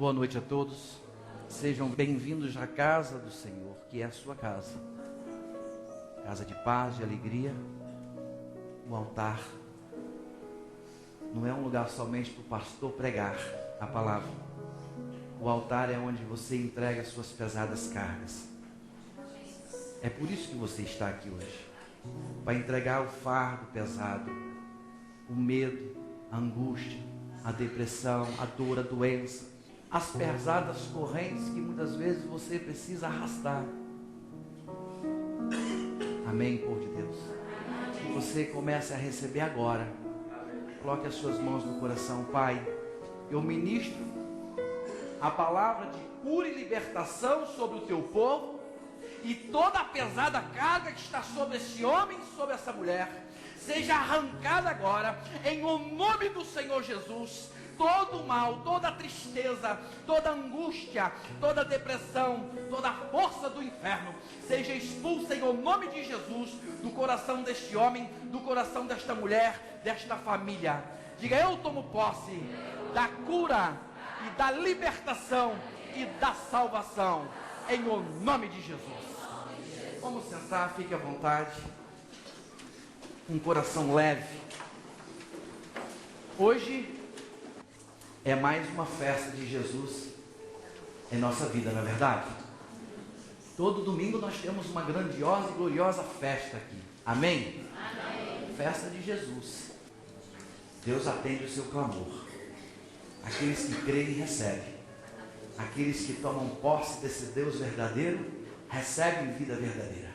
Boa noite a todos. Sejam bem-vindos à casa do Senhor, que é a sua casa. Casa de paz, de alegria. O altar não é um lugar somente para o pastor pregar a palavra. O altar é onde você entrega as suas pesadas cargas. É por isso que você está aqui hoje. Para entregar o fardo pesado, o medo, a angústia, a depressão, a dor, a doença, as pesadas correntes que muitas vezes você precisa arrastar. Amém, povo de Deus? Que você comece a receber agora. Coloque as suas mãos no coração. Pai, eu ministro a palavra de cura e libertação sobre o teu povo, e toda a pesada carga que está sobre esse homem e sobre essa mulher seja arrancada agora, em o nome do Senhor Jesus. Todo o mal, toda a tristeza, toda a angústia, toda a depressão, toda a força do inferno seja expulsa em o nome de Jesus do coração deste homem, do coração desta mulher, desta família. Diga: eu tomo posse da cura e da libertação e da salvação em o nome de Jesus. Vamos sentar, fique à vontade. Um coração leve. Hoje é mais uma festa de Jesus em nossa vida, não é verdade? Todo domingo nós temos uma grandiosa e gloriosa festa aqui. Amém? Amém. Festa de Jesus. Deus atende o seu clamor. Aqueles que creem recebem. Aqueles que tomam posse desse Deus verdadeiro recebem vida verdadeira.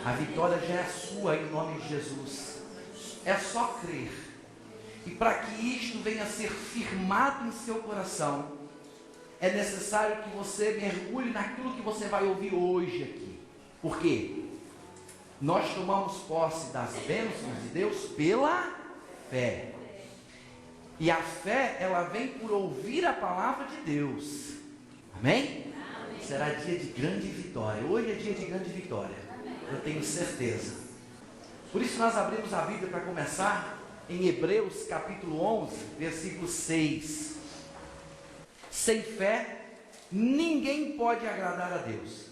A vitória já é sua em nome de Jesus. É só crer. E para que isto venha a ser firmado em seu coração, é necessário que você mergulhe naquilo que você vai ouvir hoje aqui. Por quê? Nós tomamos posse das bênçãos de Deus pela fé. E a fé, ela vem por ouvir a palavra de Deus. Amém? Amém. Será dia de grande vitória. Hoje é dia de grande vitória. Amém. Eu tenho certeza. Por isso nós abrimos a Bíblia para começar em Hebreus capítulo 11, versículo 6. Sem fé, ninguém pode agradar a Deus,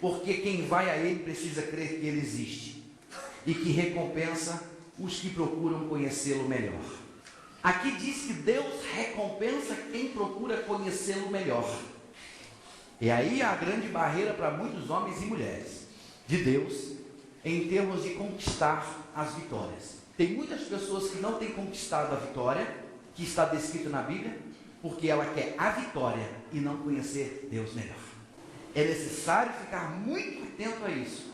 porque quem vai a Ele precisa crer que Ele existe e que recompensa os que procuram conhecê-lo melhor. Aqui diz que Deus recompensa quem procura conhecê-lo melhor. E aí a grande barreira para muitos homens e mulheres de Deus, em termos de conquistar as vitórias. Tem muitas pessoas que não têm conquistado a vitória, que está descrito na Bíblia, porque ela quer a vitória e não conhecer Deus melhor. É necessário ficar muito atento a isso.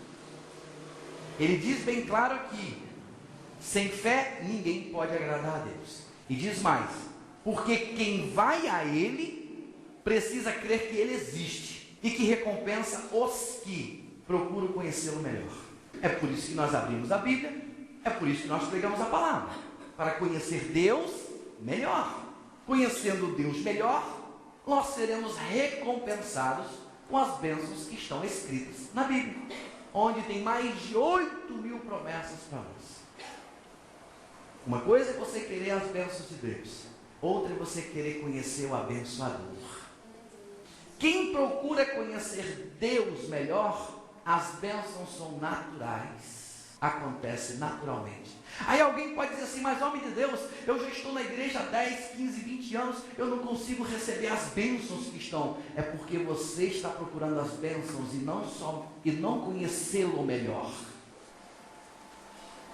Ele diz bem claro aqui: sem fé ninguém pode agradar a Deus. E diz mais: porque quem vai a Ele precisa crer que Ele existe e que recompensa os que procuram conhecê-lo melhor. É por isso que nós abrimos a Bíblia. É por isso que nós pregamos a palavra, para conhecer Deus melhor. Conhecendo Deus melhor, nós seremos recompensados com as bênçãos que estão escritas na Bíblia, onde tem mais de 8.000 promessas para nós. Uma coisa é você querer as bênçãos de Deus, outra é você querer conhecer o abençoador. Quem procura conhecer Deus melhor, as bênçãos são naturais. Acontece naturalmente. Aí alguém pode dizer assim: mas homem de Deus, eu já estou na igreja há 10, 15, 20 anos, eu não consigo receber as bênçãos que estão. É porque você está procurando as bênçãos e não conhecê-lo melhor.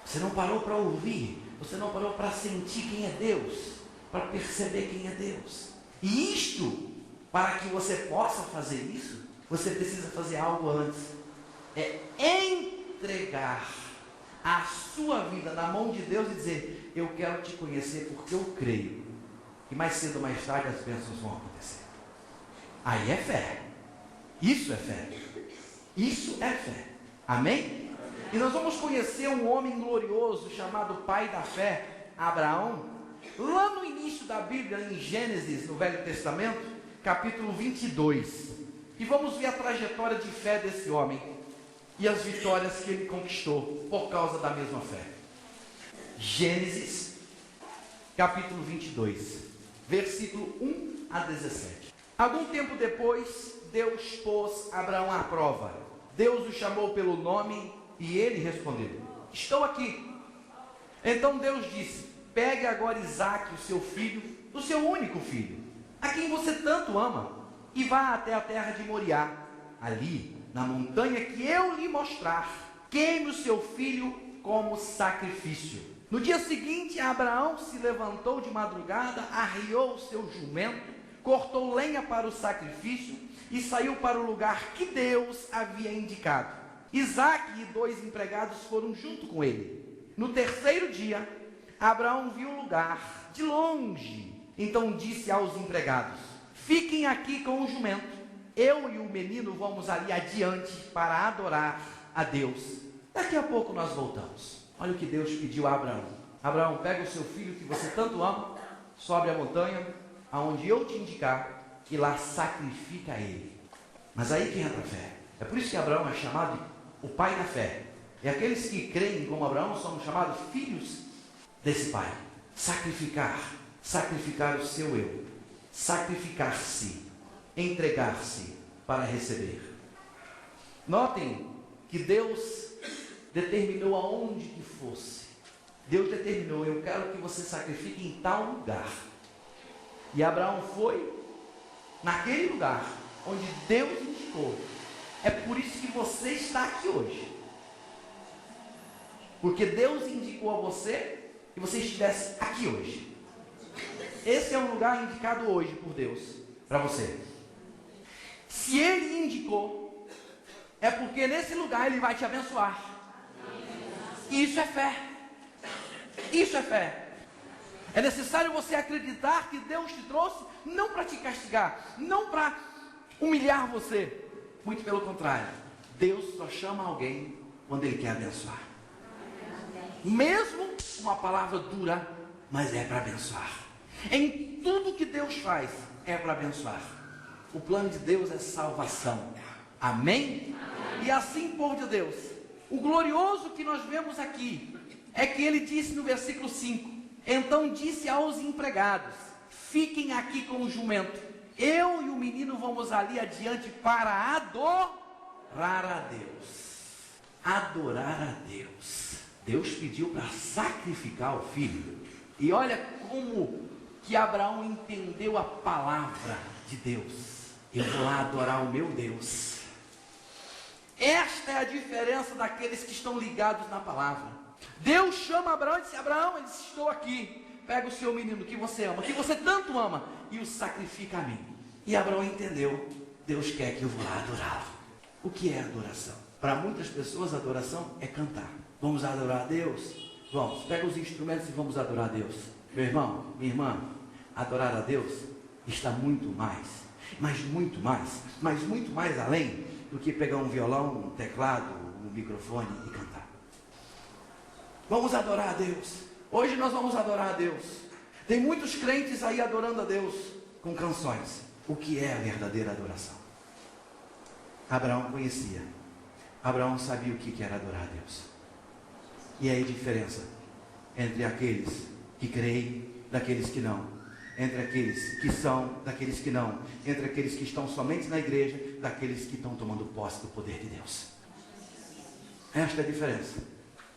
Você não parou para ouvir, você não parou para sentir quem é Deus, para perceber quem é Deus. E isto, para que você possa fazer isso, você precisa fazer algo antes. É entregar a sua vida na mão de Deus e dizer: eu quero te conhecer porque eu creio que mais cedo ou mais tarde as bênçãos vão acontecer. Aí é fé. Isso é fé. Isso é fé. Amém? E nós vamos conhecer um homem glorioso chamado pai da fé, Abraão, lá no início da Bíblia, em Gênesis, no Velho Testamento, capítulo 22. E vamos ver a trajetória de fé desse homem e as vitórias que ele conquistou por causa da mesma fé. Gênesis, capítulo 22, versículo 1 a 17. Algum tempo depois, Deus pôs Abraão à prova. Deus o chamou pelo nome e ele respondeu: estou aqui. Então Deus disse: pegue agora Isaque, o seu filho, o seu único filho, a quem você tanto ama, e vá até a terra de Moriá. Ali, na montanha que eu lhe mostrar, queime o seu filho como sacrifício. No dia seguinte, Abraão se levantou de madrugada, arriou o seu jumento, cortou lenha para o sacrifício e saiu para o lugar que Deus havia indicado. Isaque e 2 empregados foram junto com ele. No terceiro dia, Abraão viu o lugar de longe. Então disse aos empregados: fiquem aqui com o jumento. Eu e o menino vamos ali adiante para adorar a Deus. Daqui a pouco nós voltamos. Olha o que Deus pediu a Abraão: Abraão, pega o seu filho que você tanto ama, sobe a montanha, aonde eu te indicar, e lá sacrifica ele. Mas aí que entra a fé. É por isso que Abraão é chamado de o pai da fé. E aqueles que creem como Abraão somos chamados filhos desse pai. Sacrificar o seu eu, sacrificar-se, entregar-se para receber. Notem que Deus determinou aonde que fosse. Deus determinou: eu quero que você sacrifique em tal lugar. E Abraão foi naquele lugar onde Deus indicou. É por isso que você está aqui hoje. Porque Deus indicou a você que você estivesse aqui hoje. Esse é um lugar indicado hoje por Deus para você. Se Ele indicou, é porque nesse lugar Ele vai te abençoar. Isso é fé. Isso é fé. É necessário você acreditar que Deus te trouxe não para te castigar, não para humilhar você. Muito pelo contrário, Deus só chama alguém quando Ele quer abençoar. Mesmo uma palavra dura, mas é para abençoar. Em tudo que Deus faz, é para abençoar. O plano de Deus é salvação. Amém? E assim por de Deus. O glorioso que nós vemos aqui é que ele disse no versículo 5: então disse aos empregados: fiquem aqui com o jumento. Eu e o menino vamos ali adiante para adorar a Deus. Adorar a Deus. Deus pediu para sacrificar o filho. E olha como que Abraão entendeu a palavra de Deus. Eu vou lá adorar o meu Deus. Esta é a diferença daqueles que estão ligados na palavra. Deus chama Abraão e disse: Abraão, ele disse: estou aqui. Pega o seu menino que você ama, que você tanto ama, e o sacrifica a mim. E Abraão entendeu: Deus quer que eu vou lá adorá-lo. O que é adoração? Para muitas pessoas, adoração é cantar. Vamos adorar a Deus? Vamos, pega os instrumentos e vamos adorar a Deus. Meu irmão, minha irmã, adorar a Deus está muito mais, mas muito mais além do que pegar um violão, um teclado, um microfone e cantar. Vamos adorar a Deus. Hoje nós vamos adorar a Deus. Tem muitos crentes aí adorando a Deus com canções. O que é a verdadeira adoração? Abraão conhecia. Abraão sabia o que era adorar a Deus. E aí a diferença entre aqueles que creem, daqueles que não, entre aqueles que são, daqueles que não, entre aqueles que estão somente na igreja, daqueles que estão tomando posse do poder de Deus. Esta é a diferença.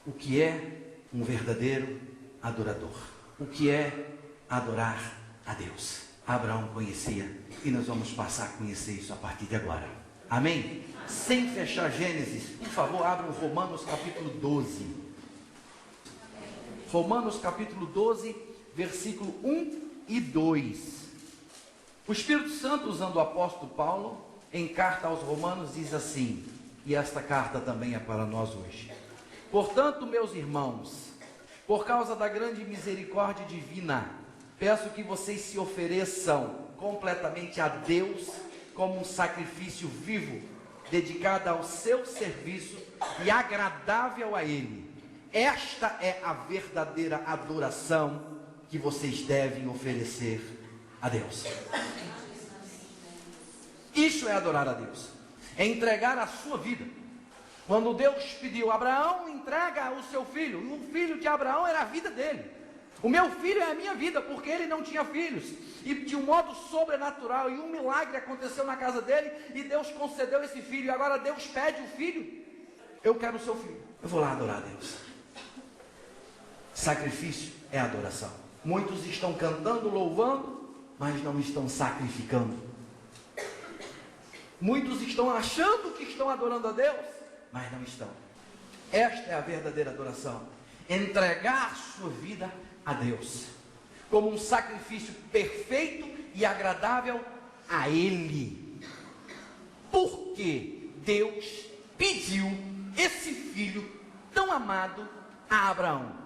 O que é um verdadeiro adorador? O que é adorar a Deus? Abraão conhecia e nós vamos passar a conhecer isso a partir de agora. Amém? Sem fechar Gênesis, por favor, abram Romanos capítulo 12. Romanos capítulo 12, versículo 1 e 2. O Espírito Santo, usando o apóstolo Paulo, em carta aos Romanos, diz assim, e esta carta também é para nós hoje: portanto, meus irmãos, por causa da grande misericórdia divina, peço que vocês se ofereçam completamente a Deus como um sacrifício vivo, dedicado ao seu serviço e agradável a Ele. Esta é a verdadeira adoração que vocês devem oferecer a Deus. Isso é adorar a Deus, é entregar a sua vida. Quando Deus pediu: Abraão, entrega o seu filho, e o filho de Abraão era a vida dele. O meu filho é a minha vida, porque ele não tinha filhos. E de um modo sobrenatural, e um milagre aconteceu na casa dele, e Deus concedeu esse filho. E agora Deus pede o filho. Eu quero o seu filho. Eu vou lá adorar a Deus. Sacrifício é adoração. Muitos estão cantando, louvando, mas não estão sacrificando. Muitos estão achando que estão adorando a Deus, mas não estão. Esta é a verdadeira adoração. Entregar sua vida a Deus, como um sacrifício perfeito e agradável a Ele. Porque Deus pediu esse filho tão amado a Abraão.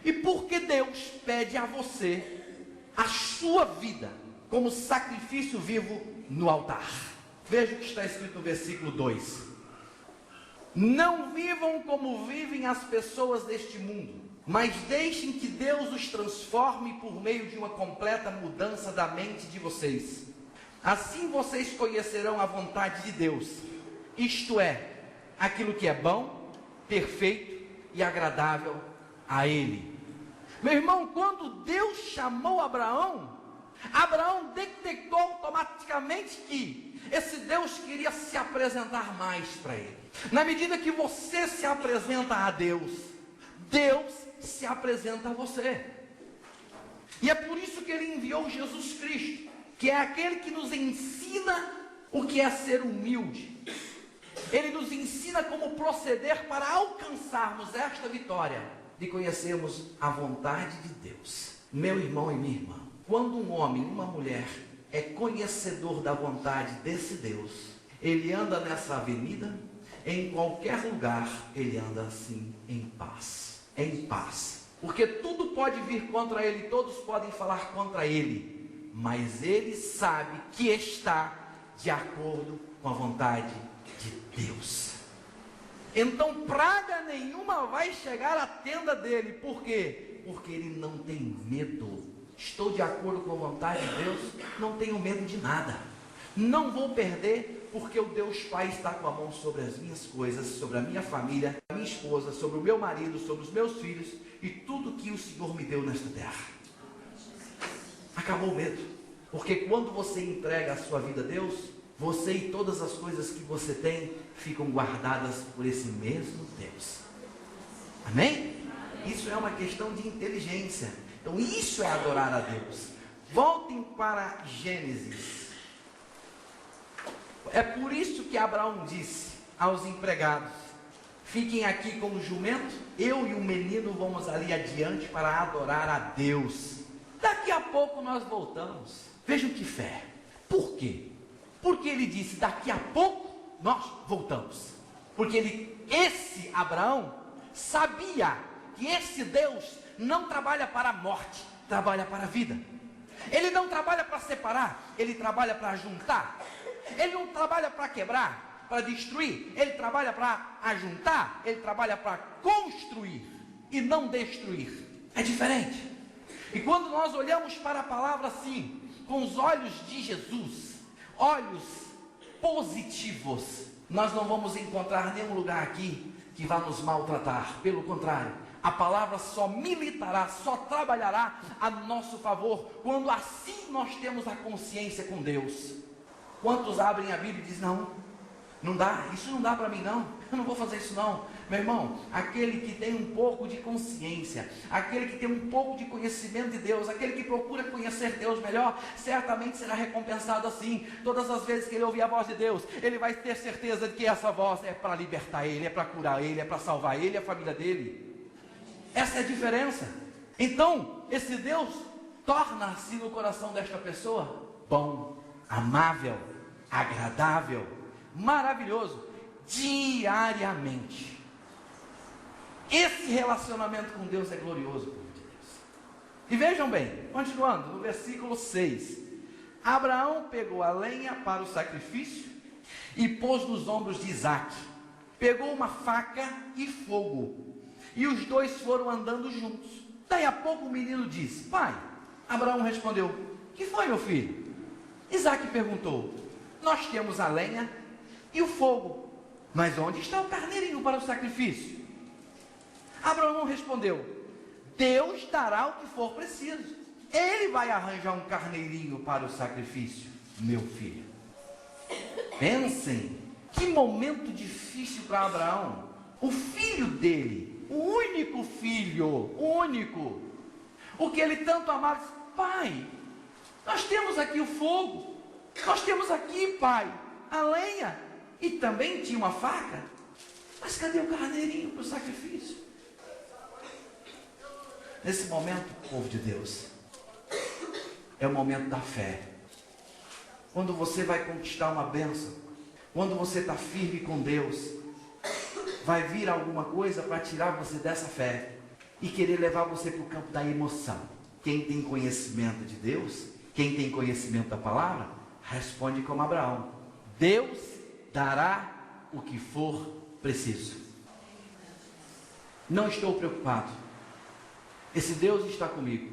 E porque Deus pede a você a sua vida como sacrifício vivo no altar. Veja o que está escrito no versículo 2. Não vivam como vivem as pessoas deste mundo, mas deixem que Deus os transforme por meio de uma completa mudança da mente de vocês. Assim vocês conhecerão a vontade de Deus, isto é, aquilo que é bom, perfeito e agradável a Ele. Meu irmão, quando Deus chamou Abraão, Abraão detectou automaticamente que esse Deus queria se apresentar mais para ele. Na medida que você se apresenta a Deus, Deus se apresenta a você. E é por isso que Ele enviou Jesus Cristo, que é aquele que nos ensina o que é ser humilde. Ele nos ensina como proceder para alcançarmos esta vitória, de conhecermos a vontade de Deus. Meu irmão e minha irmã, quando um homem, uma mulher, é conhecedor da vontade desse Deus, ele anda nessa avenida, em qualquer lugar, ele anda assim, em paz. Em paz. Porque tudo pode vir contra ele, todos podem falar contra ele, mas ele sabe que está de acordo com a vontade de Deus. Então praga nenhuma vai chegar à tenda dele. Por quê? Porque ele não tem medo. Estou de acordo com a vontade de Deus, não tenho medo de nada. Não vou perder, porque o Deus Pai está com a mão sobre as minhas coisas, sobre a minha família, a minha esposa, sobre o meu marido, sobre os meus filhos e tudo que o Senhor me deu nesta terra. Acabou o medo. Porque quando você entrega a sua vida a Deus, você e todas as coisas que você tem ficam guardadas por esse mesmo Deus. Amém? Isso é uma questão de inteligência. Então isso é adorar a Deus. Voltem para Gênesis. É por isso que Abraão disse aos empregados: fiquem aqui com o jumento, eu e o menino vamos ali adiante para adorar a Deus. Daqui a pouco nós voltamos. Vejam que fé. Por quê? Porque ele disse, daqui a pouco nós voltamos. Porque esse Abraão sabia que esse Deus não trabalha para a morte, trabalha para a vida. Ele não trabalha para separar, ele trabalha para juntar. Ele não trabalha para quebrar, para destruir. Ele trabalha para ajuntar, ele trabalha para construir e não destruir. É diferente. E quando nós olhamos para a palavra assim, com os olhos de Jesus, olhos positivos, nós não vamos encontrar nenhum lugar aqui que vá nos maltratar. Pelo contrário, a palavra só militará, só trabalhará a nosso favor, quando assim nós temos a consciência com Deus. Quantos abrem a Bíblia e dizem, não dá, isso não dá para mim não, eu não vou fazer isso não. Meu irmão, aquele que tem um pouco de consciência, aquele que tem um pouco de conhecimento de Deus, aquele que procura conhecer Deus melhor, certamente será recompensado assim. Todas as vezes que ele ouvir a voz de Deus, ele vai ter certeza de que essa voz é para libertar ele, é para curar ele, é para salvar ele e a família dele. Essa é a diferença. Então, esse Deus torna-se no coração desta pessoa bom, amável, agradável, maravilhoso, diariamente. Esse relacionamento com Deus é glorioso, povo de Deus. E vejam bem, continuando, no versículo 6. Abraão pegou a lenha para o sacrifício e pôs nos ombros de Isaque. Pegou uma faca e fogo, e os dois foram andando juntos. Daí a pouco o menino disse, pai. Abraão respondeu, que foi, meu filho? Isaque perguntou, nós temos a lenha e o fogo, mas onde está o carneirinho para o sacrifício? Abraão respondeu, Deus dará o que for preciso. Ele vai arranjar um carneirinho para o sacrifício, meu filho. Pensem, que momento difícil para Abraão. O filho dele, o único filho, o único, o que ele tanto amava, disse: pai, nós temos aqui o fogo, nós temos aqui, pai, a lenha, e também tinha uma faca, mas cadê o carneirinho para o sacrifício? Nesse momento, povo de Deus, é o momento da fé. Quando você vai conquistar uma bênção, quando você está firme com Deus, vai vir alguma coisa para tirar você dessa fé e querer levar você para o campo da emoção. Quem tem conhecimento de Deus, quem tem conhecimento da palavra, responde como Abraão: Deus dará o que for preciso. Não estou preocupado. Esse Deus está comigo.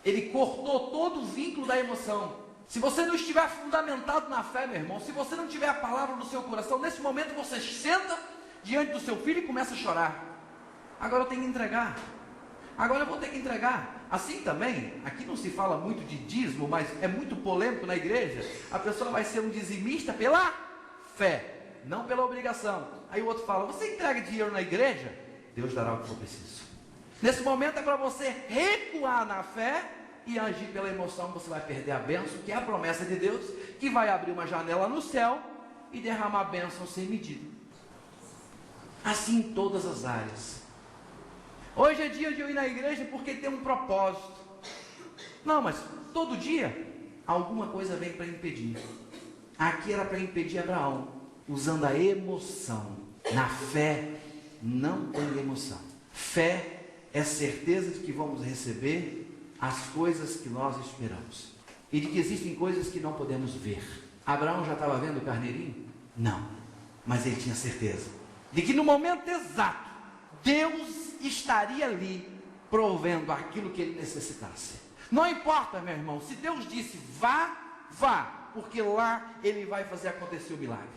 Ele cortou todo o vínculo da emoção. Se você não estiver fundamentado na fé, meu irmão, se você não tiver a palavra no seu coração, nesse momento você senta diante do seu filho e começa a chorar. Agora eu tenho que entregar. Agora eu vou ter que entregar. Assim também, aqui não se fala muito de dízimo, mas é muito polêmico na igreja. A pessoa vai ser um dizimista pela fé, não pela obrigação. Aí o outro fala: você entrega dinheiro na igreja? Deus dará o que for preciso. Nesse momento é para você recuar na fé e agir pela emoção. Você vai perder a bênção, que é a promessa de Deus, que vai abrir uma janela no céu e derramar a bênção sem medida. Assim em todas as áreas. Hoje é dia de eu ir na igreja porque tem um propósito. Não, mas todo dia alguma coisa vem para impedir. Aqui era para impedir Abraão, usando a emoção. Na fé não tem emoção. Fé é certeza de que vamos receber as coisas que nós esperamos, e de que existem coisas que não podemos ver. Abraão já estava vendo o carneirinho? Não, mas ele tinha certeza de que no momento exato Deus estaria ali provendo aquilo que ele necessitasse. Não importa, meu irmão, se Deus disse vá, vá, porque lá ele vai fazer acontecer o milagre.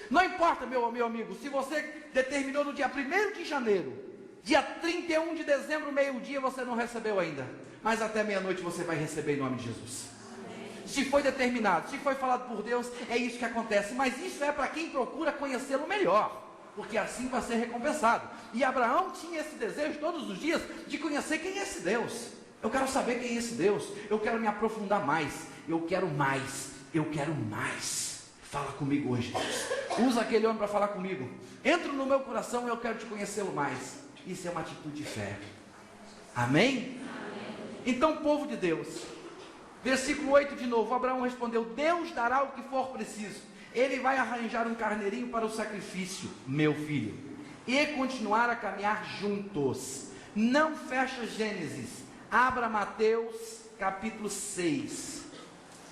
Não importa, meu amigo, se você determinou no dia 1º de janeiro, dia 31 de dezembro, meio-dia, você não recebeu ainda, mas até meia-noite você vai receber em nome de Jesus. Se foi determinado, se foi falado por Deus, é isso que acontece. Mas isso é para quem procura conhecê-lo melhor, porque assim vai ser recompensado. E Abraão tinha esse desejo todos os dias de conhecer quem é esse Deus. Eu quero saber quem é esse Deus, eu quero me aprofundar mais, eu quero mais, eu quero mais. Fala comigo hoje, Deus. Usa aquele homem para falar comigo. Entra no meu coração e eu quero te conhecê-lo mais. Isso é uma atitude de fé. Amém? Então, povo de Deus, versículo 8 de novo, Abraão respondeu: Deus dará o que for preciso. Ele vai arranjar um carneirinho para o sacrifício, meu filho, e continuar a caminhar juntos. Não fecha Gênesis, abra Mateus capítulo 6,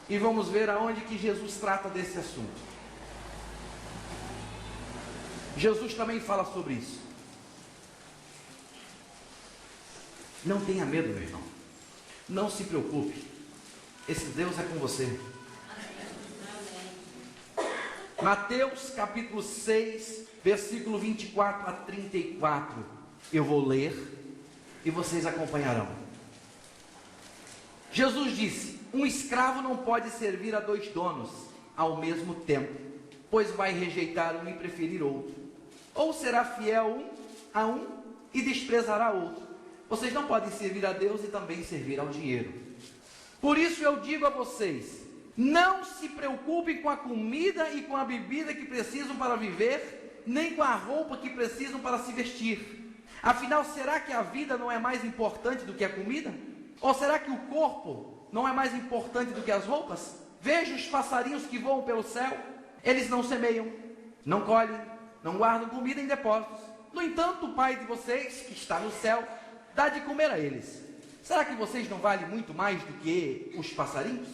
e vamos ver aonde que Jesus trata desse assunto. Jesus também fala sobre isso. Não tenha medo, meu irmão. Não se preocupe. Esse Deus é com você. Mateus capítulo 6, versículo 24 a 34. Eu vou ler e vocês acompanharão. Jesus disse: um escravo não pode servir a 2 donos ao mesmo tempo, pois vai rejeitar um e preferir outro. Ou será fiel a um e desprezará outro. Vocês não podem servir a Deus e também servir ao dinheiro. Por isso eu digo a vocês: não se preocupem com a comida e com a bebida que precisam para viver, nem com a roupa que precisam para se vestir. Afinal, será que a vida não é mais importante do que a comida? Ou será que o corpo não é mais importante do que as roupas? Veja os passarinhos que voam pelo céu. Eles não semeiam, não colhem, não guardam comida em depósitos. No entanto, o Pai de vocês, que está no céu, dá de comer a eles. Será que vocês não valem muito mais do que os passarinhos?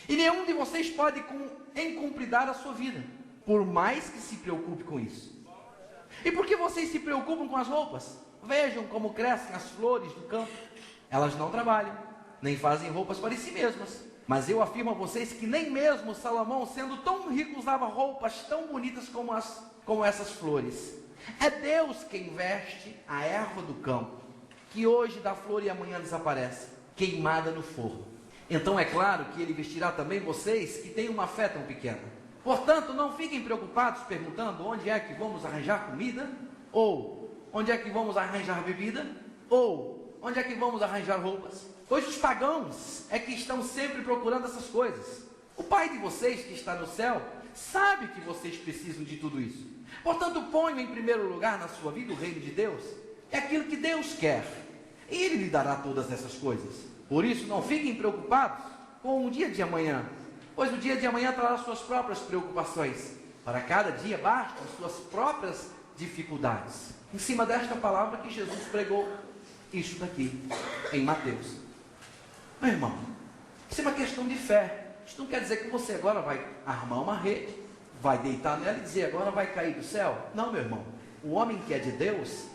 E nenhum de vocês pode encumpridar a sua vida, por mais que se preocupe com isso. E por que vocês se preocupam com as roupas? Vejam como crescem as flores do campo. Elas não trabalham, nem fazem roupas para si mesmas. Mas eu afirmo a vocês que nem mesmo Salomão, sendo tão rico, usava roupas tão bonitas como essas flores. É Deus quem veste a erva do campo, que hoje dá flor e amanhã desaparece, queimada no forno. Então é claro que ele vestirá também vocês que têm uma fé tão pequena. Portanto, não fiquem preocupados perguntando onde é que vamos arranjar comida, ou onde é que vamos arranjar bebida, ou onde é que vamos arranjar roupas. Pois os pagãos é que estão sempre procurando essas coisas. O Pai de vocês que está no céu sabe que vocês precisam de tudo isso. Portanto, ponham em primeiro lugar na sua vida o reino de Deus. É aquilo que Deus quer. E Ele lhe dará todas essas coisas. Por isso, não fiquem preocupados com o dia de amanhã, pois o dia de amanhã trará suas próprias preocupações. Para cada dia bastam suas próprias dificuldades. Em cima desta palavra que Jesus pregou, isso daqui, em Mateus. Meu irmão, isso é uma questão de fé. Isso não quer dizer que você agora vai armar uma rede, vai deitar nela e dizer agora vai cair do céu. Não, meu irmão. O homem que é de Deus,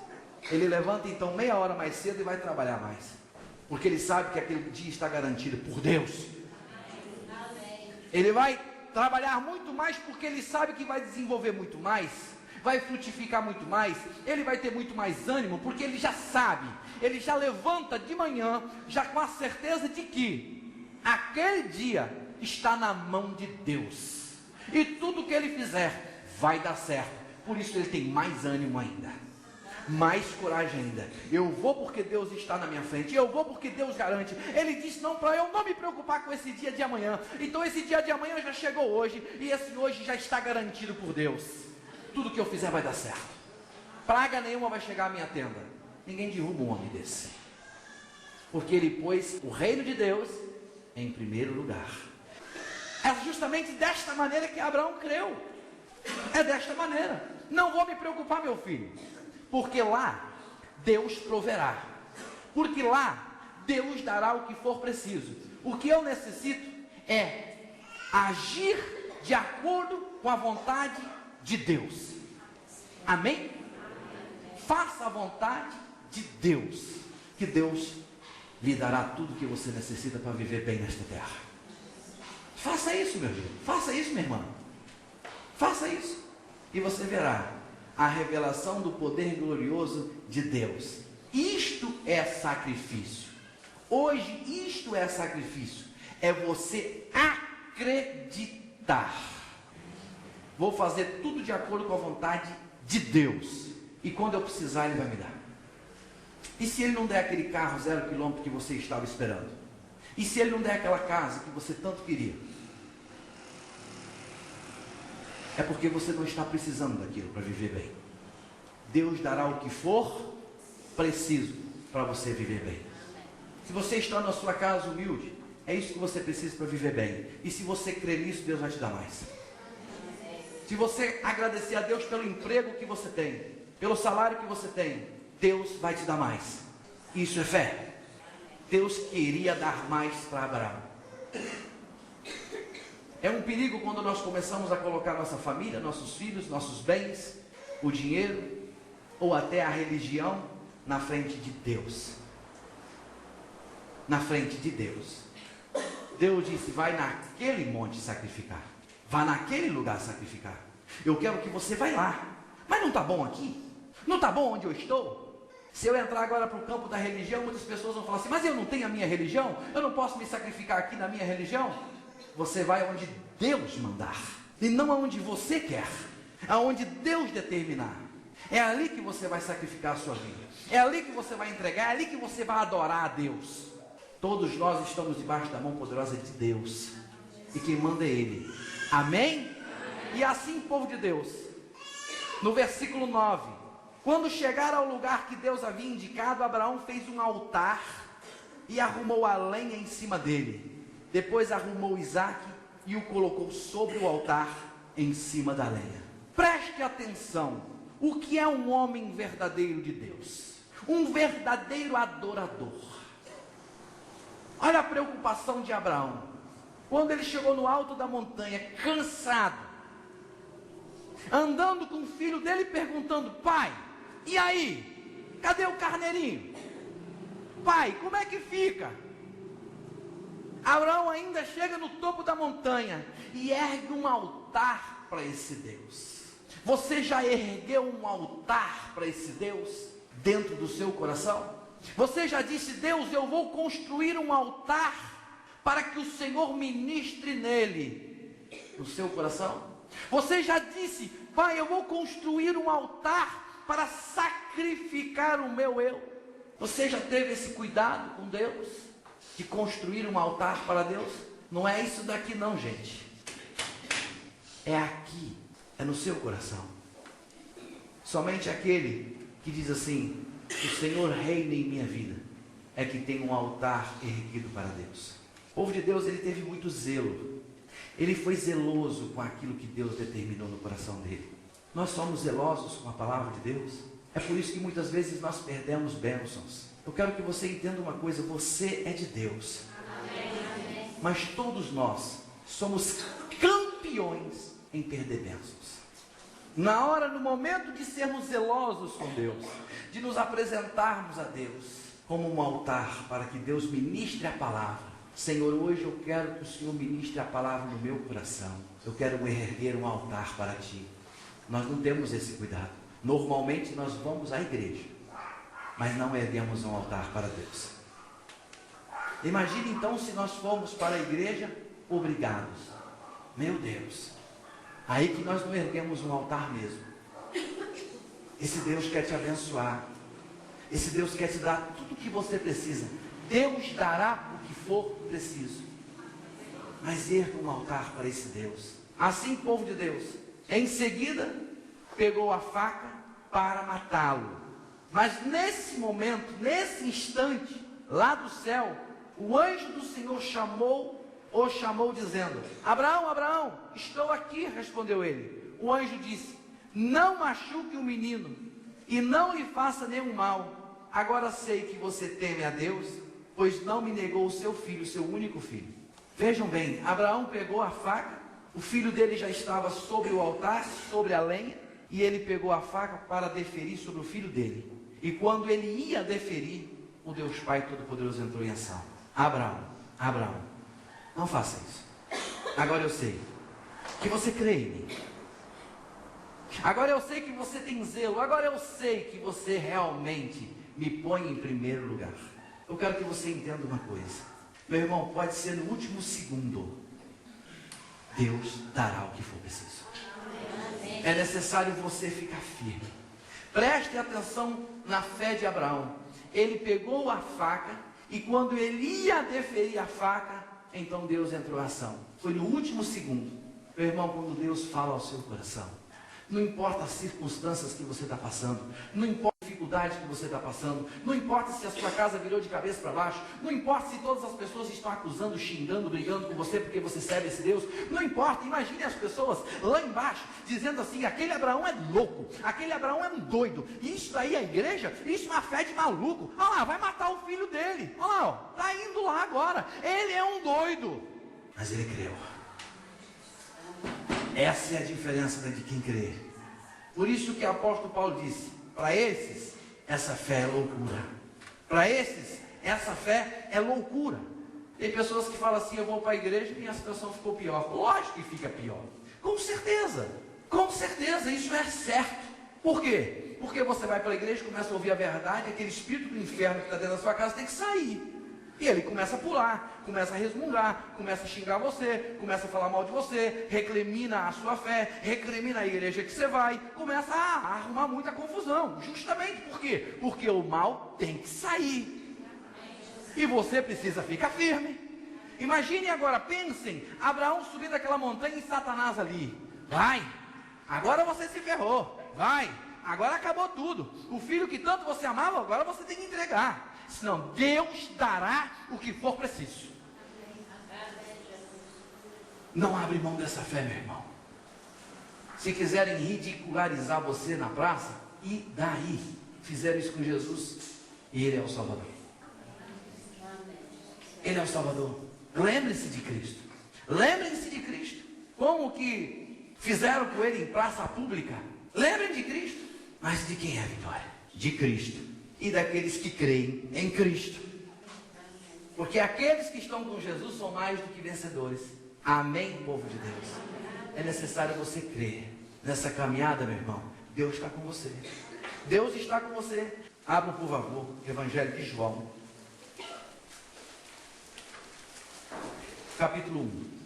ele levanta então meia hora mais cedo e vai trabalhar mais. Porque ele sabe que aquele dia está garantido por Deus. Ele vai trabalhar muito mais porque ele sabe que vai desenvolver muito mais, vai frutificar muito mais, ele vai ter muito mais ânimo, porque ele já sabe, ele já levanta de manhã, já com a certeza de que aquele dia está na mão de Deus, e tudo que ele fizer vai dar certo. Por isso ele tem mais ânimo ainda, mais coragem ainda. Eu vou porque Deus está na minha frente, eu vou porque Deus garante. Ele disse não para eu não me preocupar com esse dia de amanhã. Então esse dia de amanhã já chegou hoje, e esse hoje já está garantido por Deus. Tudo que eu fizer vai dar certo, praga nenhuma vai chegar à minha tenda. Ninguém derruba um homem desse, porque ele pôs o reino de Deus em primeiro lugar. É justamente desta maneira que Abraão creu. É desta maneira. Não vou me preocupar, meu filho, porque lá Deus proverá, porque lá Deus dará o que for preciso. O que eu necessito é agir de acordo com a vontade de Deus. Amém? Faça a vontade de Deus, que Deus lhe dará tudo que você necessita para viver bem nesta terra. Faça isso, meu irmão. Faça isso, minha irmã. Faça isso, e você verá a revelação do poder glorioso de Deus. Isto é sacrifício. Hoje, isto é sacrifício. É você acreditar. Vou fazer tudo de acordo com a vontade de Deus. E quando eu precisar, Ele vai me dar. E se Ele não der aquele carro 0 km que você estava esperando? E se Ele não der aquela casa que você tanto queria? É porque você não está precisando daquilo para viver bem. Deus dará o que for preciso para você viver bem. Se você está na sua casa humilde, é isso que você precisa para viver bem. E se você crer nisso, Deus vai te dar mais. Se você agradecer a Deus pelo emprego que você tem, pelo salário que você tem, Deus vai te dar mais. Isso é fé. Deus queria dar mais para Abraão. É um perigo quando nós começamos a colocar nossa família, nossos filhos, nossos bens, o dinheiro ou até a religião na frente de Deus. Na frente de Deus. Deus disse: vai naquele monte sacrificar. Vá naquele lugar sacrificar. Eu quero que você vá lá. Mas não está bom aqui? Não está bom onde eu estou? Se eu entrar agora para o campo da religião, muitas pessoas vão falar assim: mas eu não tenho a minha religião? Eu não posso me sacrificar aqui na minha religião? Você vai onde Deus mandar, e não aonde você quer, aonde Deus determinar. É ali que você vai sacrificar a sua vida, é ali que você vai entregar, é ali que você vai adorar a Deus. Todos nós estamos debaixo da mão poderosa de Deus, e quem manda é Ele. Amém? E assim, povo de Deus, no versículo 9, quando chegaram ao lugar que Deus havia indicado, Abraão fez um altar e arrumou a lenha em cima dele. Depois arrumou Isaque e o colocou sobre o altar em cima da lenha. Preste atenção, o que é um homem verdadeiro de Deus? Um verdadeiro adorador. Olha a preocupação de Abraão. Quando ele chegou no alto da montanha, cansado, andando com o filho dele, perguntando: pai, e aí? Cadê o carneirinho? Pai, como é que fica? Abraão ainda chega no topo da montanha e ergue um altar para esse Deus. Você já ergueu um altar para esse Deus dentro do seu coração? Você já disse: Deus, eu vou construir um altar para que o Senhor ministre nele, no seu coração? Você já disse: Pai, eu vou construir um altar para sacrificar o meu eu? Você já teve esse cuidado com Deus, de construir um altar para Deus? Não é isso daqui não, gente. É aqui, é no seu coração. Somente aquele que diz assim: o Senhor reina em minha vida, é que tem um altar erguido para Deus. O povo de Deus, ele teve muito zelo. Ele foi zeloso com aquilo que Deus determinou no coração dele. Nós somos zelosos com a palavra de Deus. É por isso que muitas vezes nós perdemos bênçãos. Eu quero que você entenda uma coisa: você é de Deus. Amém. Mas todos nós somos campeões em perder bênçãos. Na hora, no momento de sermos zelosos com Deus, de nos apresentarmos a Deus como um altar para que Deus ministre a palavra. Senhor, hoje eu quero que o Senhor ministre a palavra no meu coração. Eu quero erguer um altar para Ti. Nós não temos esse cuidado. Normalmente nós vamos à igreja, mas não erguemos um altar para Deus. Imagine então se nós formos para a igreja obrigados. Meu Deus, aí que nós não erguemos um altar mesmo. Esse Deus quer te abençoar. Esse Deus quer te dar tudo o que você precisa. Deus dará o que for preciso. Mas erga um altar para esse Deus. Assim, povo de Deus, em seguida, pegou a faca para matá-lo. Mas nesse momento, nesse instante, lá do céu, o anjo do Senhor o chamou dizendo: Abraão, Abraão, estou aqui, respondeu ele. O anjo disse: não machuque o menino e não lhe faça nenhum mal. Agora sei que você teme a Deus, pois não me negou o seu filho, seu único filho. Vejam bem, Abraão pegou a faca, o filho dele já estava sobre o altar, sobre a lenha, e ele pegou a faca para deferir sobre o filho dele. E quando ele ia deferir, o Deus Pai Todo-Poderoso entrou em ação. Abraão, Abraão, não faça isso. Agora eu sei que você crê em mim. Agora eu sei que você tem zelo. Agora eu sei que você realmente me põe em primeiro lugar. Eu quero que você entenda uma coisa. Meu irmão, pode ser no último segundo. Deus dará o que for preciso. É necessário você ficar firme. Preste atenção na fé de Abraão. Ele pegou a faca e quando ele ia deferir a faca, então Deus entrou em ação. Foi no último segundo. Meu irmão, quando Deus fala ao seu coração, não importa as circunstâncias que você está passando, não importa a dificuldade que você está passando, não importa se a sua casa virou de cabeça para baixo, não importa se todas as pessoas estão acusando, xingando, brigando com você porque você serve esse Deus, não importa. Imagine as pessoas lá embaixo dizendo assim: aquele Abraão é louco, aquele Abraão é um doido, isso aí é a igreja, isso é uma fé de maluco, olha lá, vai matar o filho dele, olha lá, está indo lá agora, ele é um doido. Mas ele creu. Essa é a diferença de quem crê. Por isso que o apóstolo Paulo disse: para esses, essa fé é loucura. Para esses, essa fé é loucura. Tem pessoas que falam assim: eu vou para a igreja e a situação ficou pior. Lógico que fica pior. Com certeza, isso é certo. Por quê? Porque você vai para a igreja, começa a ouvir a verdade, aquele espírito do inferno que está dentro da sua casa tem que sair. E ele começa a pular, começa a resmungar, começa a xingar você, começa a falar mal de você, recrimina a sua fé, recrimina a igreja que você vai, começa a arrumar muita confusão. Justamente por quê? Porque o mal tem que sair. E você precisa ficar firme. Imagine agora, pensem, Abraão subindo aquela montanha e Satanás ali. Vai, agora você se ferrou, vai, agora acabou tudo. O filho que tanto você amava, agora você tem que entregar. Senão Deus dará o que for preciso. Não abre mão dessa fé, meu irmão. Se quiserem ridicularizar você na praça, e daí? Fizeram isso com Jesus e Ele é o Salvador. Ele é o Salvador. Lembre-se de Cristo. Lembrem-se de Cristo. Como que fizeram com Ele em praça pública? Lembrem de Cristo. Mas de quem é a vitória? De Cristo. E daqueles que creem em Cristo. Porque aqueles que estão com Jesus são mais do que vencedores. Amém, povo de Deus? É necessário você crer nessa caminhada, meu irmão. Deus está com você. Deus está com você. Abram, por favor, Evangelho de João, capítulo 1.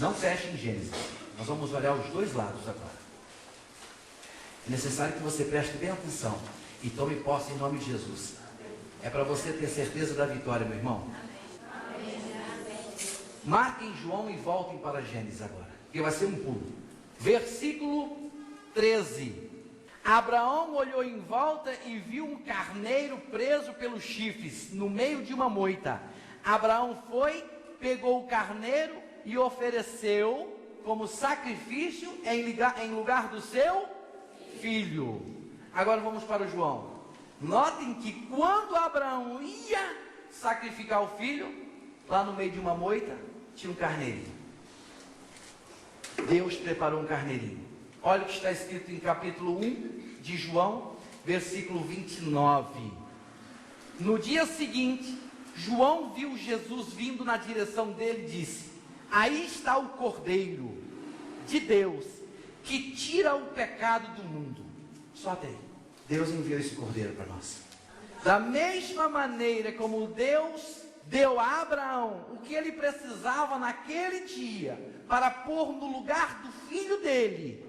Não feche em Gênesis. Nós vamos olhar os dois lados agora. É necessário que você preste bem atenção e tome posse em nome de Jesus. É para você ter certeza da vitória, meu irmão. Marquem João e voltem para Gênesis agora, que vai ser um pulo. Versículo 13. Abraão olhou em volta e viu um carneiro preso pelos chifres no meio de uma moita. Abraão foi, pegou o carneiro e ofereceu como sacrifício em lugar do seu filho. Agora vamos para o João. Notem que quando Abraão ia sacrificar o filho, lá no meio de uma moita, tinha um carneirinho. Deus preparou um carneirinho. Olha o que está escrito em capítulo 1 de João, versículo 29. No dia seguinte, João viu Jesus vindo na direção dele e disse: aí está o Cordeiro de Deus, que tira o pecado do mundo. Só até aí. Deus enviou esse Cordeiro para nós. Da mesma maneira como Deus deu a Abraão o que ele precisava naquele dia, para pôr no lugar do filho dele,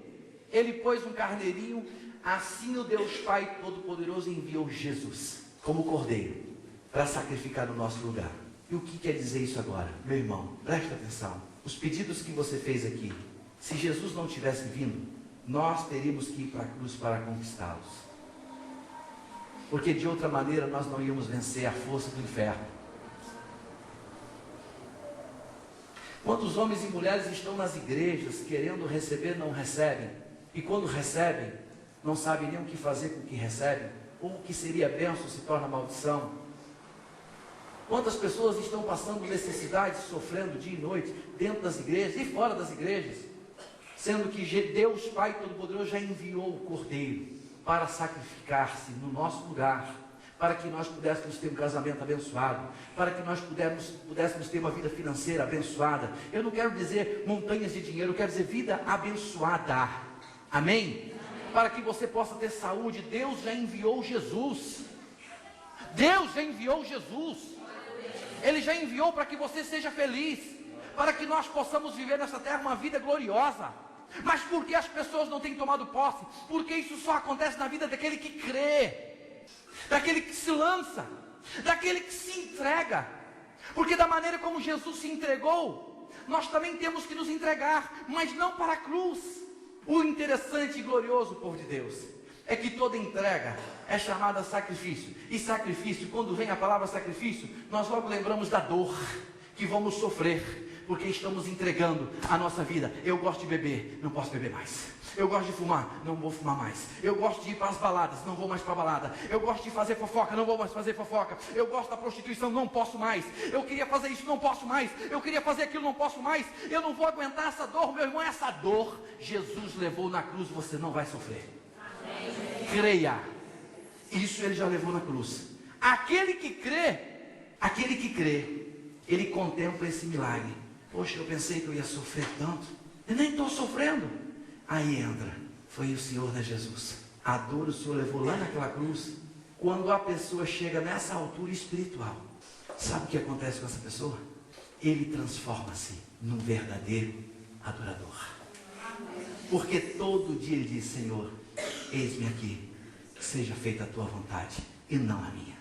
ele pôs um carneirinho. Assim o Deus Pai Todo-Poderoso enviou Jesus como Cordeiro para sacrificar no nosso lugar. E o que quer dizer isso agora? Meu irmão, preste atenção. Os pedidos que você fez aqui, se Jesus não tivesse vindo, nós teríamos que ir para a cruz para conquistá-los. Porque de outra maneira nós não íamos vencer a força do inferno. Quantos homens e mulheres estão nas igrejas querendo receber, não recebem, e quando recebem, não sabem nem o que fazer com o que recebem, ou o que seria bênção se torna maldição. Quantas pessoas estão passando necessidades, sofrendo dia e noite, dentro das igrejas e fora das igrejas, sendo que Deus Pai Todo-Poderoso já enviou o Cordeiro para sacrificar-se no nosso lugar, para que nós pudéssemos ter um casamento abençoado, para que nós pudéssemos ter uma vida financeira abençoada. Eu não quero dizer montanhas de dinheiro, eu quero dizer vida abençoada. Amém? Para que você possa ter saúde, Deus já enviou Jesus. Deus já enviou Jesus. Ele já enviou para que você seja feliz, para que nós possamos viver nessa terra uma vida gloriosa. Mas por que as pessoas não têm tomado posse? Porque isso só acontece na vida daquele que crê, daquele que se lança, daquele que se entrega. Porque da maneira como Jesus se entregou, nós também temos que nos entregar, mas não para a cruz. O interessante e glorioso, povo de Deus, é que toda entrega é chamada sacrifício. E sacrifício, quando vem a palavra sacrifício, nós logo lembramos da dor que vamos sofrer, porque estamos entregando a nossa vida. Eu gosto de beber, não posso beber mais. Eu gosto de fumar, não vou fumar mais. Eu gosto de ir para as baladas, não vou mais para a balada. Eu gosto de fazer fofoca, não vou mais fazer fofoca. Eu gosto da prostituição, não posso mais. Eu queria fazer isso, não posso mais. Eu queria fazer aquilo, não posso mais. Eu não vou aguentar essa dor, meu irmão. Essa dor Jesus levou na cruz, você não vai sofrer. Creia. Isso ele já levou na cruz. Aquele que crê, ele contempla esse milagre. Poxa, eu pensei que eu ia sofrer tanto, e nem estou sofrendo. Aí entra, foi o Senhor, né, Jesus? A dor o Senhor levou lá naquela cruz. Quando a pessoa chega nessa altura espiritual, sabe o que acontece com essa pessoa? Ele transforma-se num verdadeiro adorador. Porque todo dia ele diz: Senhor, eis-me aqui, seja feita a tua vontade e não a minha.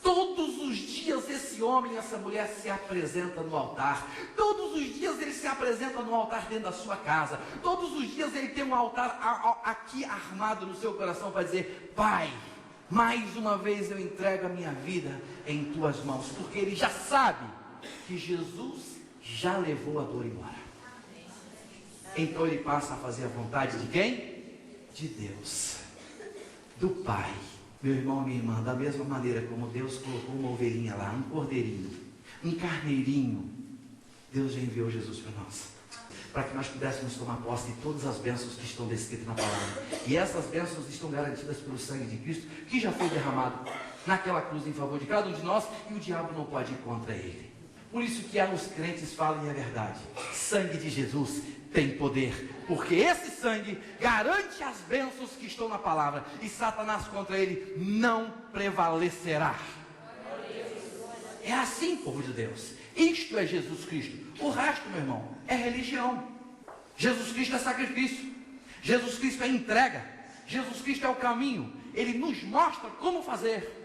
Todos os dias esse homem e essa mulher se apresenta no altar. Todos os dias ele se apresenta no altar dentro da sua casa. Todos os dias ele tem um altar aqui armado no seu coração para dizer: Pai, mais uma vez eu entrego a minha vida em tuas mãos. Porque ele já sabe que Jesus já levou a dor embora. Então ele passa a fazer a vontade de quem? De Deus, do Pai. Meu irmão, minha irmã, da mesma maneira como Deus colocou uma ovelhinha lá, um cordeirinho, um carneirinho, Deus já enviou Jesus para nós, para que nós pudéssemos tomar posse de todas as bênçãos que estão descritas na palavra. E essas bênçãos estão garantidas pelo sangue de Cristo, que já foi derramado naquela cruz em favor de cada um de nós, e o diabo não pode ir contra ele. Por isso que os crentes falam, e é verdade: sangue de Jesus tem poder, porque esse sangue garante as bênçãos que estão na palavra, e Satanás contra ele não prevalecerá. É assim, povo de Deus. Isto é Jesus Cristo. O resto, meu irmão, é religião. Jesus Cristo é sacrifício. Jesus Cristo é entrega. Jesus Cristo é o caminho. Ele nos mostra como fazer.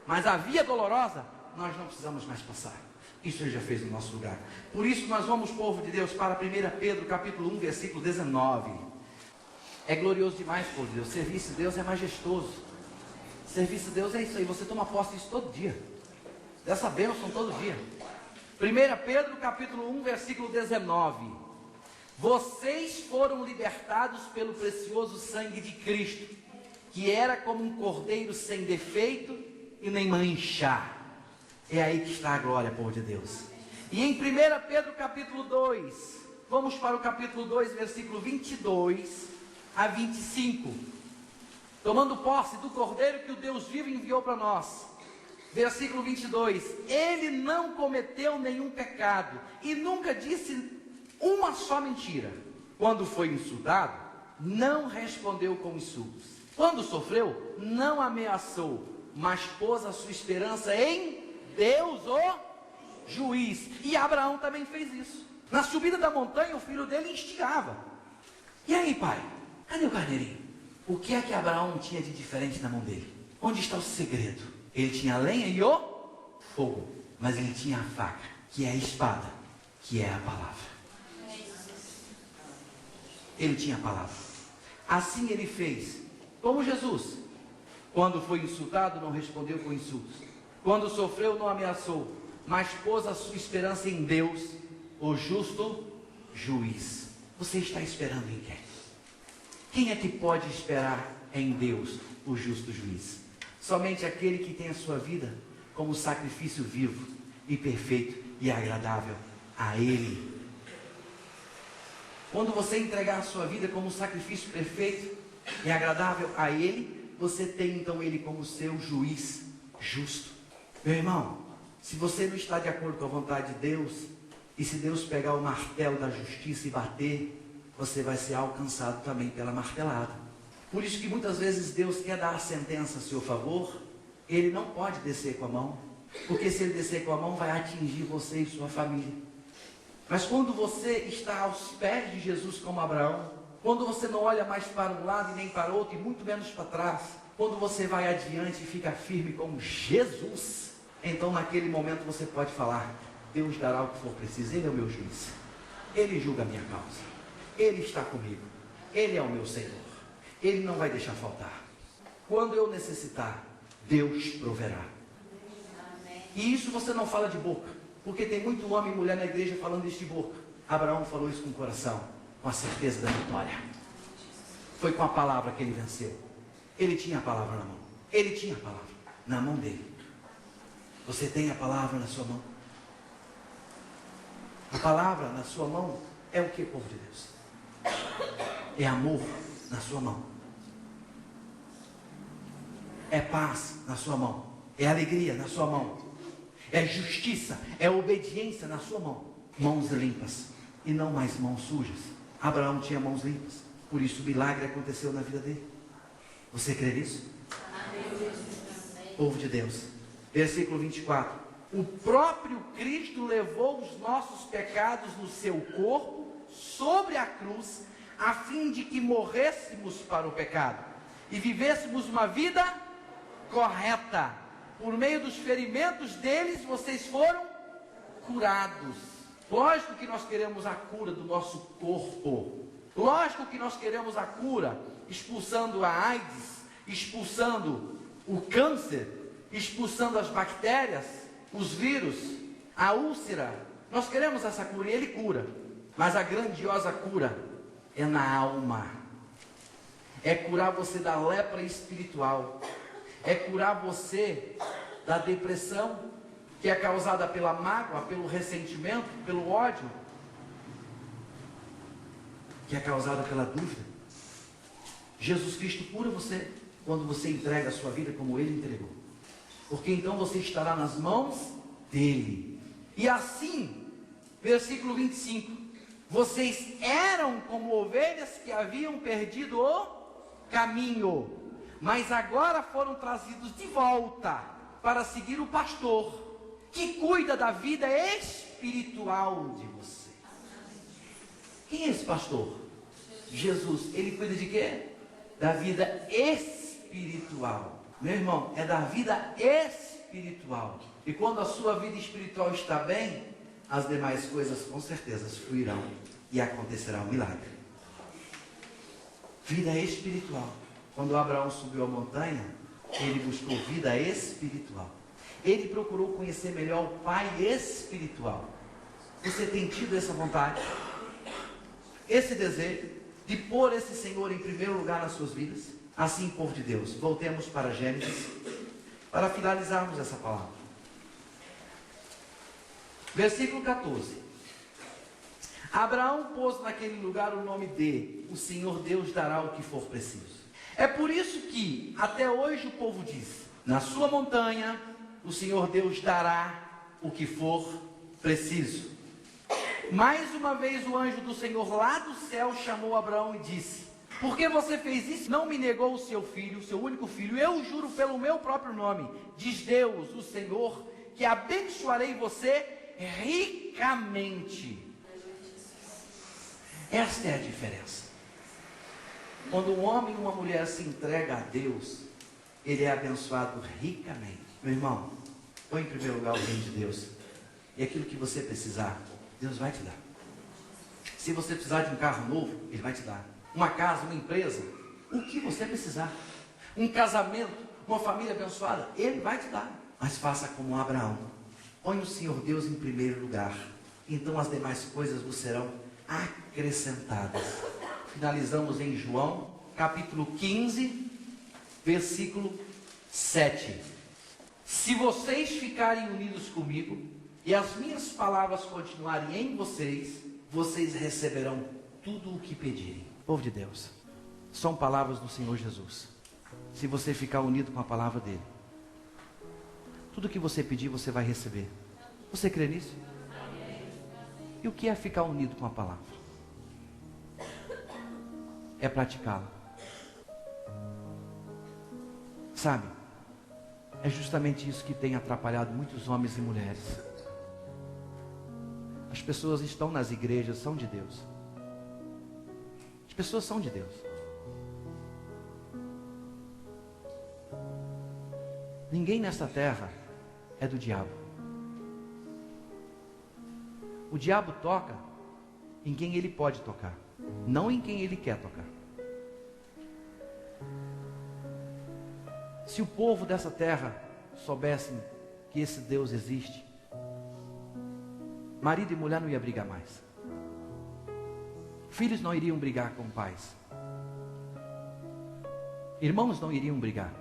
Mas a via dolorosa, nós não precisamos mais passar. Isso Ele já fez no nosso lugar. Por isso nós vamos, povo de Deus, para 1 Pedro capítulo 1, versículo 19. É glorioso demais, povo de Deus. Serviço de Deus é majestoso. Serviço de Deus é isso aí. Você toma posse disso todo dia. Dessa bênção todo dia. 1 Pedro capítulo 1, versículo 19. Vocês foram libertados pelo precioso sangue de Cristo, que era como um cordeiro sem defeito e nem mancha. É aí que está a glória, povo de Deus. E em 1 Pedro capítulo 2, vamos para o capítulo 2, versículo 22 a 25. Tomando posse do cordeiro que o Deus vivo enviou para nós. Versículo 22, ele não cometeu nenhum pecado e nunca disse uma só mentira. Quando foi insultado, não respondeu com insultos. Quando sofreu, não ameaçou, mas pôs a sua esperança em Deus, o juiz. E Abraão também fez isso. Na subida da montanha, o filho dele instigava. E aí, pai, cadê o carneirinho? O que é que Abraão tinha de diferente na mão dele? Onde está o segredo? Ele tinha a lenha e o fogo, mas ele tinha a faca, que é a espada, que é a palavra. Ele tinha a palavra. Assim ele fez, como Jesus. Quando foi insultado, não respondeu com insultos. Quando sofreu, não ameaçou, mas pôs a sua esperança em Deus, o justo juiz. Você está esperando em quem? Quem é que pode esperar em Deus, o justo juiz? Somente aquele que tem a sua vida como sacrifício vivo e perfeito e agradável a Ele. Quando você entregar a sua vida como sacrifício perfeito e agradável a Ele, você tem então Ele como seu juiz justo. Meu irmão, se você não está de acordo com a vontade de Deus, e se Deus pegar o martelo da justiça e bater, você vai ser alcançado também pela martelada. Por isso que muitas vezes Deus quer dar a sentença a seu favor, Ele não pode descer com a mão, porque se Ele descer com a mão, vai atingir você e sua família. Mas quando você está aos pés de Jesus como Abraão, quando você não olha mais para um lado e nem para outro, e muito menos para trás, quando você vai adiante e fica firme como Jesus, então naquele momento você pode falar, Deus dará o que for preciso, Ele é o meu juiz, Ele julga a minha causa, Ele está comigo, Ele é o meu Senhor. Ele não vai deixar faltar. Quando eu necessitar, Deus proverá. E isso você não fala de boca, porque tem muito homem e mulher na igreja falando isso de boca. Abraão falou isso com o coração, com a certeza da vitória. Foi com a palavra que ele venceu. Ele tinha a palavra na mão. Ele tinha a palavra na mão dele. Você tem a palavra na sua mão? A palavra na sua mão é o que, povo de Deus? É amor na sua mão, é paz na sua mão, é alegria na sua mão, é justiça, é obediência na sua mão. Mãos limpas e não mais mãos sujas. Abraão tinha mãos limpas, por isso o milagre aconteceu na vida dele. Você crê nisso? Amém. Povo de Deus, versículo 24. O próprio Cristo levou os nossos pecados no seu corpo sobre a cruz, a fim de que morrêssemos para o pecado e vivêssemos uma vida correta. Por meio dos ferimentos deles, vocês foram curados. Lógico que nós queremos a cura do nosso corpo. Lógico que nós queremos a cura, expulsando a AIDS, expulsando o câncer, expulsando as bactérias, os vírus, a úlcera. Nós queremos essa cura e Ele cura. Mas a grandiosa cura é na alma. É curar você da lepra espiritual. É curar você da depressão, que é causada pela mágoa, pelo ressentimento, pelo ódio, que é causada pela dúvida. Jesus Cristo cura você quando você entrega a sua vida como Ele entregou. Porque então você estará nas mãos dEle. E assim, versículo 25. Vocês eram como ovelhas que haviam perdido o caminho, mas agora foram trazidos de volta para seguir o pastor, que cuida da vida espiritual de vocês. Quem é esse pastor? Jesus. Ele cuida de quê? Da vida espiritual. Meu irmão, é da vida espiritual. E quando a sua vida espiritual está bem, as demais coisas com certeza fluirão e acontecerá um milagre. Vida espiritual. Quando Abraão subiu a montanha, ele buscou vida espiritual. Ele procurou conhecer melhor o Pai espiritual. Você tem tido essa vontade, esse desejo de pôr esse Senhor em primeiro lugar nas suas vidas? Assim, povo de Deus, voltemos para Gênesis para finalizarmos essa palavra. Versículo 14. Abraão pôs naquele lugar o nome de: o Senhor Deus dará o que for preciso. É por isso que até hoje o povo diz: na sua montanha o Senhor Deus dará o que for preciso. Mais uma vez o anjo do Senhor lá do céu chamou Abraão e disse: por que você fez isso? Não me negou o seu filho, o seu único filho. Eu juro pelo meu próprio nome, diz Deus, o Senhor, que abençoarei você ricamente. Esta é a diferença. Quando um homem e uma mulher se entregam a Deus, ele é abençoado ricamente. Meu irmão, põe em primeiro lugar o reino de Deus, e aquilo que você precisar, Deus vai te dar. Se você precisar de um carro novo, Ele vai te dar. Uma casa, uma empresa, o que você precisar. Um casamento, uma família abençoada, Ele vai te dar. Mas faça como Abraão. Põe o Senhor Deus em primeiro lugar. Então as demais coisas vos serão acrescentadas. Finalizamos em João, capítulo 15, versículo 7. Se vocês ficarem unidos comigo, e as minhas palavras continuarem em vocês, vocês receberão tudo o que pedirem. Povo de Deus, são palavras do Senhor Jesus. Se você ficar unido com a palavra dele, tudo que você pedir, você vai receber. Você crê nisso? E o que é ficar unido com a palavra? É praticá-la. Sabe, é justamente isso que tem atrapalhado muitos homens e mulheres. As pessoas estão nas igrejas, são de Deus. As pessoas são de Deus. Ninguém nesta terra é do diabo. O diabo toca em quem ele pode tocar, não em quem ele quer tocar. Se o povo dessa terra soubessem que esse Deus existe, marido e mulher não iam brigar mais. Filhos não iriam brigar com pais. Irmãos não iriam brigar.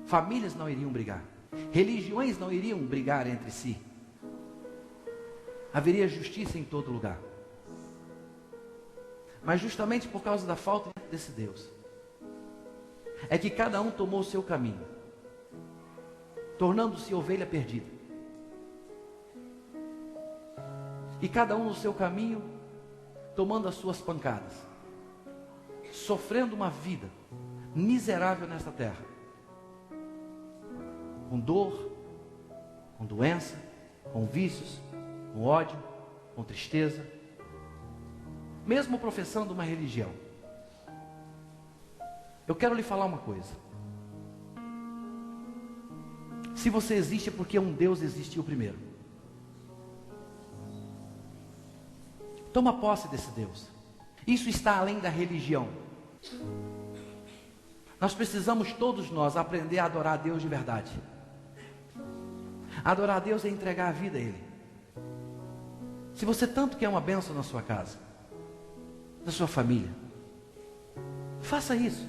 Famílias não iriam brigar. Religiões não iriam brigar entre si. Haveria justiça em todo lugar. Mas justamente por causa da falta desse Deus, é que cada um tomou o seu caminho, tornando-se ovelha perdida. E cada um no seu caminho, tomando as suas pancadas, sofrendo uma vida miserável nesta terra, com dor, com doença, com vícios, com ódio, com tristeza, mesmo professando uma religião. Eu quero lhe falar uma coisa. Se você existe é porque um Deus existiu primeiro. Toma posse desse Deus. Isso está além da religião. Nós precisamos todos nós aprender a adorar a Deus de verdade. Adorar a Deus é entregar a vida a Ele. Se você tanto quer uma bênção na sua casa, na sua família, faça isso.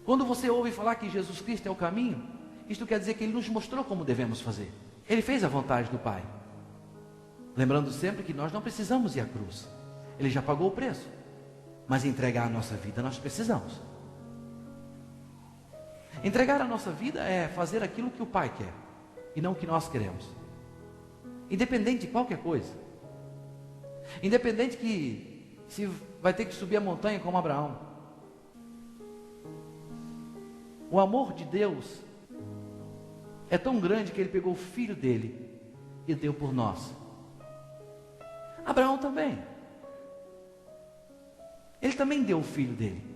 Quando você ouve falar que Jesus Cristo é o caminho, isto quer dizer que Ele nos mostrou como devemos fazer. Ele fez a vontade do Pai. Lembrando sempre que nós não precisamos ir à cruz. Ele já pagou o preço. Mas entregar a nossa vida nós precisamos. Entregar a nossa vida é fazer aquilo que o Pai quer e não o que nós queremos. Independente de qualquer coisa. Independente que se vai ter que subir a montanha como Abraão. O amor de Deus é tão grande que ele pegou o filho dele e deu por nós. Abraão também. Ele também deu o filho dele.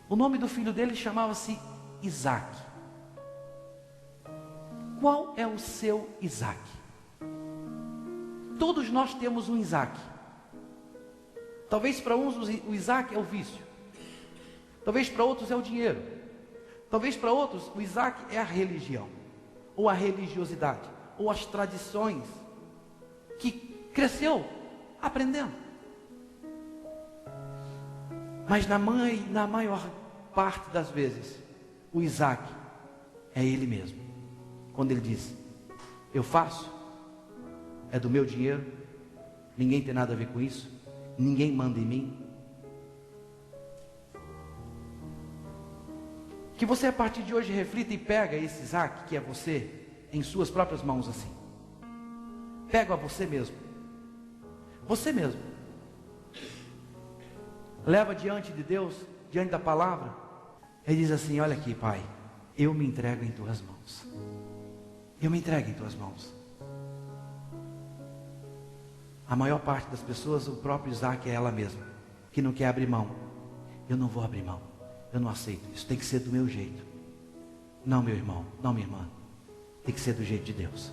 O nome do filho dele chamava-se Isaac. Qual é o seu Isaac? Todos nós temos um Isaac. Talvez para uns o Isaac é o vício. Talvez para outros é o dinheiro. Talvez para outros o Isaac é a religião, ou a religiosidade, ou as tradições que cresceu aprendendo. Mas na maior parte das vezes, o Isaac é ele mesmo. Quando ele diz: eu faço, é do meu dinheiro, ninguém tem nada a ver com isso, ninguém manda em mim. Que você a partir de hoje reflita e pega esse Isaac, que é você, em suas próprias mãos assim. Pega a você mesmo. Você mesmo. Leva diante de Deus, diante da palavra. Ele diz assim: olha aqui, Pai, eu me entrego em tuas mãos. Eu me entrego em tuas mãos. A maior parte das pessoas, o próprio Isaac é ela mesma, que não quer abrir mão. Eu não vou abrir mão. Eu não aceito. Isso tem que ser do meu jeito. Não, meu irmão, não, minha irmã. Tem que ser do jeito de Deus.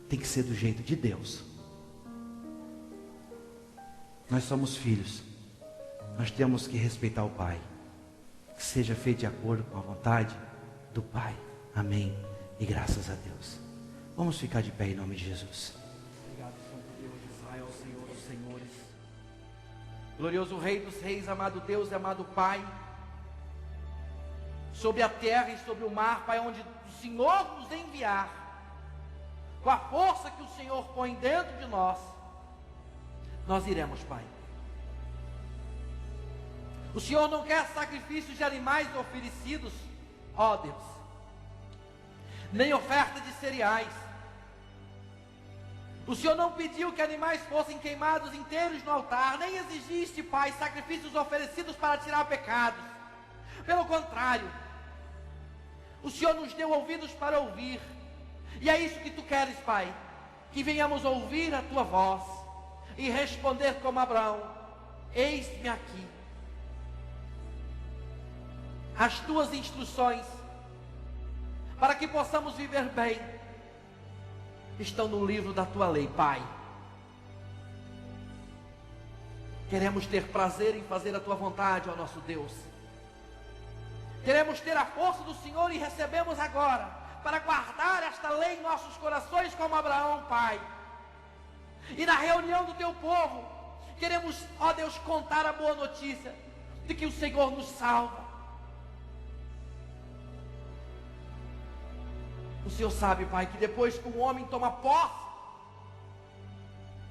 Tem que ser do jeito de Deus. Nós somos filhos. Nós temos que respeitar o Pai. Que seja feito de acordo com a vontade do Pai. Amém. E graças a Deus. Vamos ficar de pé em nome de Jesus. Obrigado, Santo Deus de Israel, Senhor dos senhores. Glorioso Rei dos reis, amado Deus e amado Pai. Sobre a terra e sobre o mar, Pai, onde o Senhor nos enviar, com a força que o Senhor põe dentro de nós, nós iremos, Pai. O Senhor não quer sacrifícios de animais oferecidos, ó Deus, nem oferta de cereais. O Senhor não pediu que animais fossem queimados inteiros no altar, nem exigiste, Pai, sacrifícios oferecidos para tirar pecados. Pelo contrário, o Senhor nos deu ouvidos para ouvir, e é isso que Tu queres, Pai, que venhamos ouvir a Tua voz, e responder como Abraão: eis-me aqui. As Tuas instruções, para que possamos viver bem, estão no livro da Tua lei, Pai. Queremos ter prazer em fazer a Tua vontade, ó nosso Deus. Queremos ter a força do Senhor e recebemos agora, para guardar esta lei em nossos corações como Abraão, Pai. E na reunião do Teu povo, queremos, ó Deus, contar a boa notícia de que o Senhor nos salva. O Senhor sabe, Pai, que depois que o homem toma posse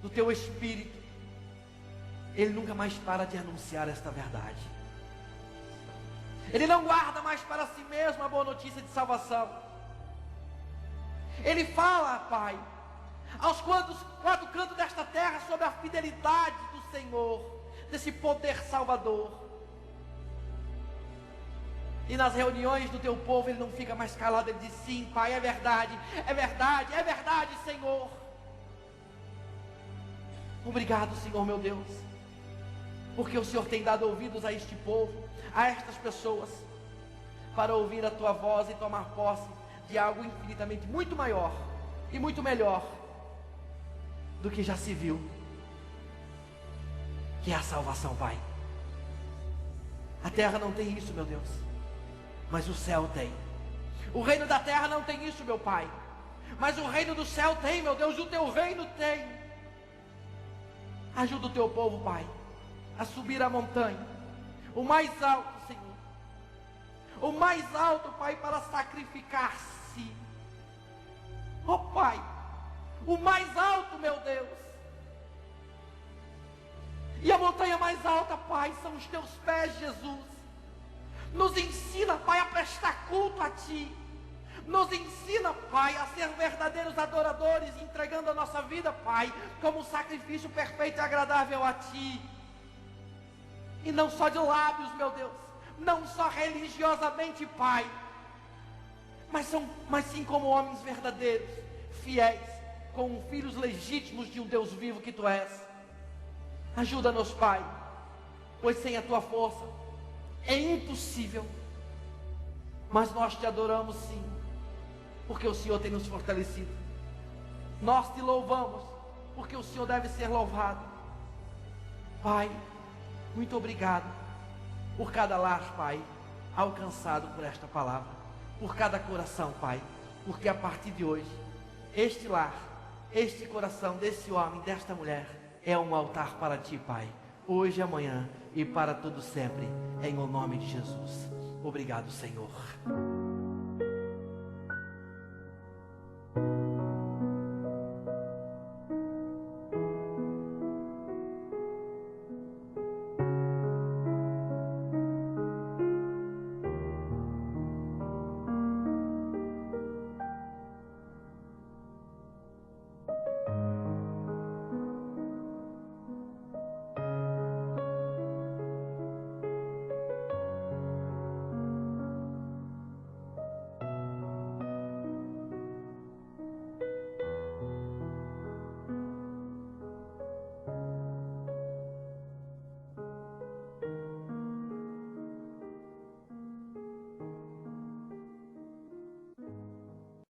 do Teu Espírito, ele nunca mais para de anunciar esta verdade. Ele não guarda mais para si mesmo a boa notícia de salvação. Ele fala, Pai, aos quatro cantos desta terra sobre a fidelidade do Senhor, desse poder salvador. E nas reuniões do Teu povo ele não fica mais calado, ele diz: sim, Pai, é verdade, é verdade, é verdade, Senhor. Obrigado, Senhor meu Deus, porque o Senhor tem dado ouvidos a este povo, a estas pessoas, para ouvir a Tua voz e tomar posse de algo infinitamente muito maior e muito melhor do que já se viu, que é a salvação, Pai. A terra não tem isso, meu Deus, mas o céu tem. O reino da terra não tem isso, meu Pai, mas o reino do céu tem, meu Deus. O Teu reino tem. Ajuda o Teu povo, Pai, a subir a montanha, o mais alto, Senhor, o mais alto, Pai, para sacrificar-se. Oh, Pai, o mais alto, meu Deus. E a montanha mais alta, Pai, são os Teus pés, Jesus. Nos ensina, Pai, a prestar culto a Ti, Nos ensina, Pai, a ser verdadeiros adoradores, entregando a nossa vida, Pai, como um sacrifício perfeito e agradável a Ti. E não só de lábios, meu Deus, não só religiosamente, Pai, mas sim como homens verdadeiros, fiéis, como filhos legítimos de um Deus vivo que Tu és. Ajuda-nos, Pai, pois sem a Tua força é impossível. Mas nós Te adoramos sim, porque o Senhor tem nos fortalecido. Nós Te louvamos, porque o Senhor deve ser louvado. Pai, muito obrigado por cada lar, Pai, alcançado por esta palavra, por cada coração, Pai, porque a partir de hoje, este lar, este coração desse homem, desta mulher, é um altar para Ti, Pai, hoje, amanhã e para todo sempre, em o nome de Jesus. Obrigado, Senhor.